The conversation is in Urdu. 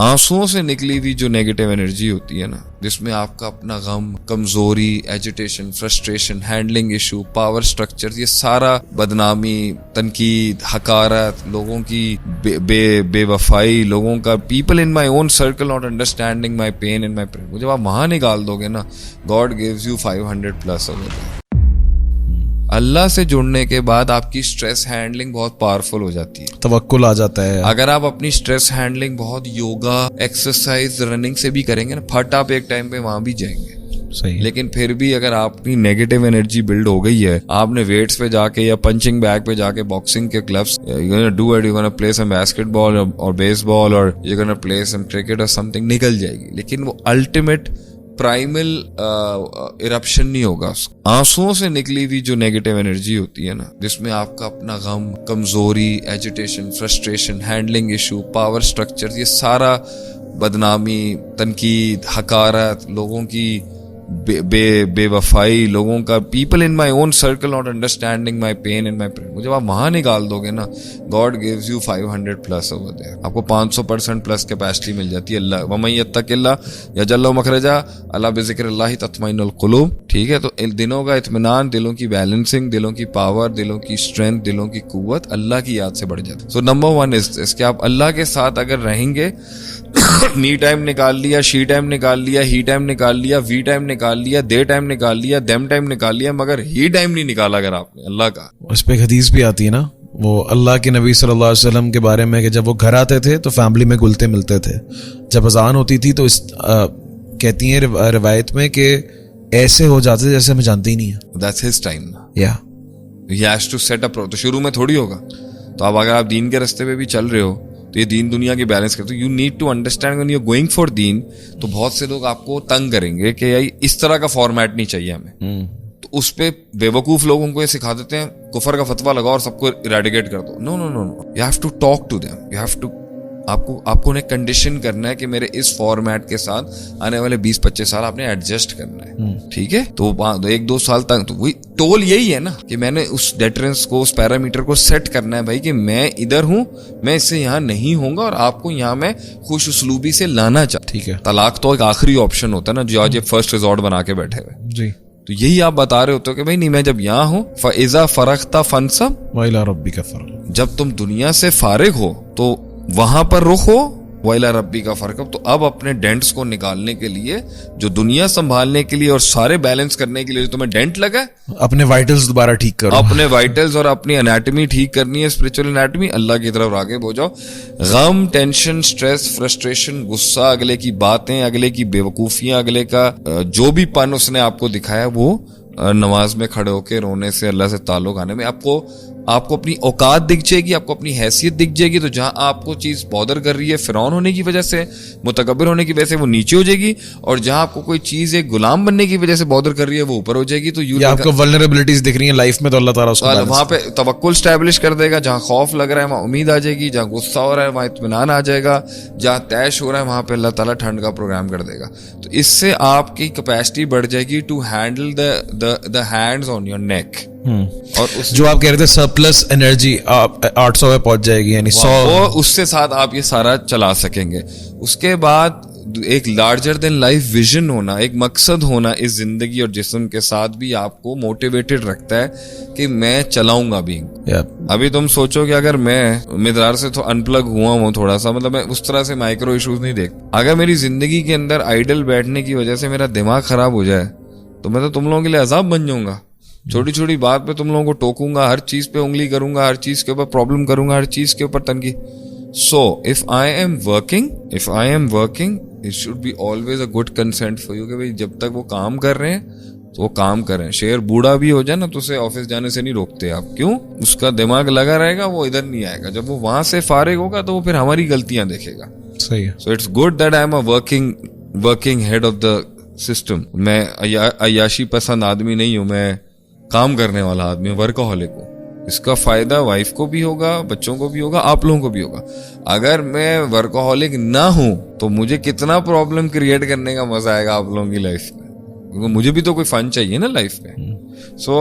آنسوؤں سے نکلی ہوئی جو نیگیٹو انرجی ہوتی ہے نا، جس میں آپ کا اپنا غم، کمزوری، agitation, frustration, handling issue, power structure, یہ سارا بدنامی، تنقید، حقارت، لوگوں کی بے وفائی، لوگوں کا people in my own circle not understanding my pain and my pain, جب آپ وہاں نکال دو گے نا، گاڈ گیوز یو 500+ اوور۔ اللہ سے جڑنے کے بعد آپ کی سٹریس ہینڈلنگ بہت پاورفل ہو جاتی ہے، توکل آ جاتا ہے۔ اگر آپ اپنی سٹریس ہینڈلنگ بہت یوگا، ایکسرسائز، رننگ سے بھی کریں گے نا، پھٹ آپ ایک ٹائم پہ وہاں بھی جائیں گے، صحیح۔ لیکن پھر بھی اگر آپ کی نیگیٹو انرجی بلڈ ہو گئی ہے، آپ نے ویٹس پہ جا کے یا پنچنگ بیگ پہ جا کے باکسنگ کے clubs do it, you gonna play some basketball اور بیس بال اور you gonna play some cricket اور سم تھنگ، نکل جائے گی، لیکن وہ الٹیمیٹ پرائمل ایرپشن نہیں ہوگا اس کو۔ آنسوؤں سے نکلی ہوئی جو نیگیٹو انرجی ہوتی ہے نا، جس میں آپ کا اپنا غم، کمزوری، agitation, frustration, handling issue, power structure, یہ سارا بدنامی، تنقید، حقارت، لوگوں کی بے وفائی، لوگوں کا people in my own circle not understanding my pain and my pain, جب آپ وہاں نکال دو گے نا، God gives you 500+ over there, آپ کو 500% کیپیسٹی مل جاتی ہے۔ اللہ ومن یتق اللہ یجعل لہ مخرجا، اللہ بذکر اللہ تطمئن القلوب، ٹھیک ہے؟ تو دلوں کا اطمینان، دلوں کی بیلنسنگ، دلوں کی پاور، دلوں کی اسٹرینتھ، دلوں کی قوت اللہ کی یاد سے بڑھ جاتی ہے۔ سو نمبر 1 از دس کہ آپ اللہ کے ساتھ اگر رہیں گے، می ٹائم نکال لیا، شی ٹائم نکال لیا، ہی ٹائم نکال لیا، وی ٹائم نکال لیا، دے ٹائم نکال لیا، دیم ٹائم نکال لیا، مگر ہی ٹائم نہیں نکالا اگر آپ نے اللہ کا۔ اس پہ ایک حدیث بھی آتی ہے نا، وہ اللہ کے نبی صلی اللہ علیہ وسلم کے بارے میں، کہ جب وہ گھر آتے تھے تو فیملی میں گلتے ملتے تھے، جب اذان ہوتی تھی تو کہتی ہیں روایت میں کہ ایسے ہو جاتے جیسے ہمیں جانتے ہی نہیں ہیں۔ That's his time نا، یا he has to set up، تو شروع میں تھوڑی ہوگا، تو اب اگر آپ دین کے راستے پہ بھی چل رہے ہو تو یہ دین دنیا کی بیلنس کرتے، you need to understand when you're going for دین، تو بہت سے لوگ آپ کو تنگ کریں گے کہ یار اس طرح کا فارمیٹ نہیں چاہیے ہمیں، تو اس پہ بے وقوف لوگوں کو یہ سکھا دیتے ہیں کفر کا فتویٰ لگاؤ اور سب کو اریڈیکیٹ کر دو۔ No no no no, you have to talk to them, you have to, آپ کو انہیں کنڈیشن کرنا ہے کہ میرے اس فارمیٹ کے ساتھ آنے والے 20-25 سال آپ نے ایڈجسٹ کرنا ہے، ٹھیک ہے؟ تو 1-2 سال تک تو وہی ٹول یہی ہے نا کہ میں نے اس ڈیٹرنس کو، اس پیرامیٹر کو سیٹ کرنا ہے بھائی کہ میں ادھر ہوں، میں اس سے یہاں نہیں ہوں گا، اور آپ کو یہاں میں خوش اسلوبی سے لانا چاہتا ہوں، ٹھیک ہے؟ طلاق تو ایک آخری آپشن ہوتا ہے نا، جو آج یہ فرسٹ ریزورٹ بنا کے بیٹھے ہوئے جی، تو یہی آپ بتا رہے ہوتے ہو کہ بھائی نہیں، میں جب یہاں ہوں، فَإِذَا فَرَغْتَ فَانْصَبْ وَإِلَىٰ رَبِّكَ فَارْغَب، جب تم دنیا سے فارغ ہو تو وہاں پر رخ ہو، وَإِلَىٰ رَبِّكَ فَارْغَب، تو اب اپنے ڈینٹس کو نکالنے کے لیے، جو دنیا سنبھالنے کے لیے اور سارے بیلنس کرنے کے لیے جو تمہیں ڈینٹ لگا ہے، اپنے وائٹلز دوبارہ ٹھیک کرو، اپنے وائٹلز اور اپنی انیٹمی ٹھیک کرنی ہے، اسپرچل انیٹمی، اللہ کی طرف راغب ہو جاؤ۔ غم، ٹینشن، سٹریس، فرسٹریشن، غصہ، اگلے کی باتیں، اگلے کی بے وقوفیاں، اگلے کا جو بھی پن اس نے آپ کو دکھایا، وہ نماز میں کھڑے ہو کے رونے سے، اللہ سے تعلق آنے میں آپ کو اپنی اوقات دکھ جائے گی، آپ کو اپنی حیثیت دکھ جائے گی، تو جہاں آپ کو چیز بودر کر رہی ہے فرعون ہونے کی وجہ سے، متکبر ہونے کی وجہ سے، وہ نیچے ہو جائے گی، اور جہاں آپ کو کوئی چیز ایک غلام بننے کی وجہ سے بودر کر رہی ہے، وہ اوپر ہو جائے گی۔ تو آپ کو ولنریبلٹیز دکھ رہی ہیں لائف میں، تو اللہ تعالیٰ اس کو وہاں پہ توکل اسٹیبلش کر دے گا، جہاں خوف لگ رہا ہے وہاں امید آ جائے گی، جہاں غصہ ہو رہا ہے وہاں اطمینان آ جائے گا، جہاں طیش ہو رہا ہے وہاں پہ اللہ تعالیٰ ٹھنڈ کا پروگرام کر دے گا۔ تو اس سے آپ کی کیپیسٹی بڑھ جائے گی to handle the hands on your neck، اور جو آپ کہہ رہے تھے سرپلس انرجی 800 پہ پہنچ جائے گی، یعنی 100، وہ اس سے ساتھ آپ یہ سارا چلا سکیں گے۔ اس کے بعد ایک لارجر دین لائف ویژن ہونا، ایک مقصد ہونا اس زندگی اور جسم کے ساتھ بھی آپ کو موٹیویٹڈ رکھتا ہے کہ میں چلاؤں گا بھی۔ ابھی تم سوچو کہ اگر میں مدرار سے تو ان پلگ ہوا ہوں تھوڑا سا، مطلب میں اس طرح سے مائکرو ایشوز نہیں دیکھتا، اگر میری زندگی کے اندر آئیڈل بیٹھنے کی وجہ سے میرا دماغ خراب ہو جائے تو میں تو تم لوگوں کے لیے عذاب بن جاؤں گا۔ چھوٹی چھوٹی بات پہ تم لوگوں کو ٹوکوں گا، ہر چیز پہ انگلی کروں گا، ہر چیز کے اوپر پرابلم کروں گا، ہر چیز کے اوپر تنقید۔ So if I am working, it should be always a good consent for you کہ بھائی جب تک وہ کام کر رہے ہیں تو وہ کام کر رہے ہیں۔ شیر بوڑھا بھی ہو جائے نا تو اسے آفس جانے سے نہیں روکتے آپ، کیوں؟ اس کا دماغ لگا رہے گا، وہ ادھر نہیں آئے گا، جب وہ وہاں سے فارغ ہوگا تو وہ پھر ہماری غلطیاں دیکھے گا۔ صحیح ہے۔ So it's good that I am a working head of the system، میں عیاشی پسند آدمی نہیں ہوں، میں کام کرنے والا آدمی ہوں، ورکہولک ہوں۔ اس کا فائدہ وائف کو بھی ہوگا، بچوں کو بھی ہوگا، آپ لوگوں کو بھی ہوگا۔ اگر میں ورکہولک نہ ہوں تو مجھے کتنا پرابلم کریٹ کرنے کا مزہ آئے گا آپ لوگوں کی لائف میں، کیونکہ مجھے بھی تو کوئی فن چاہیے نا لائف میں۔ سو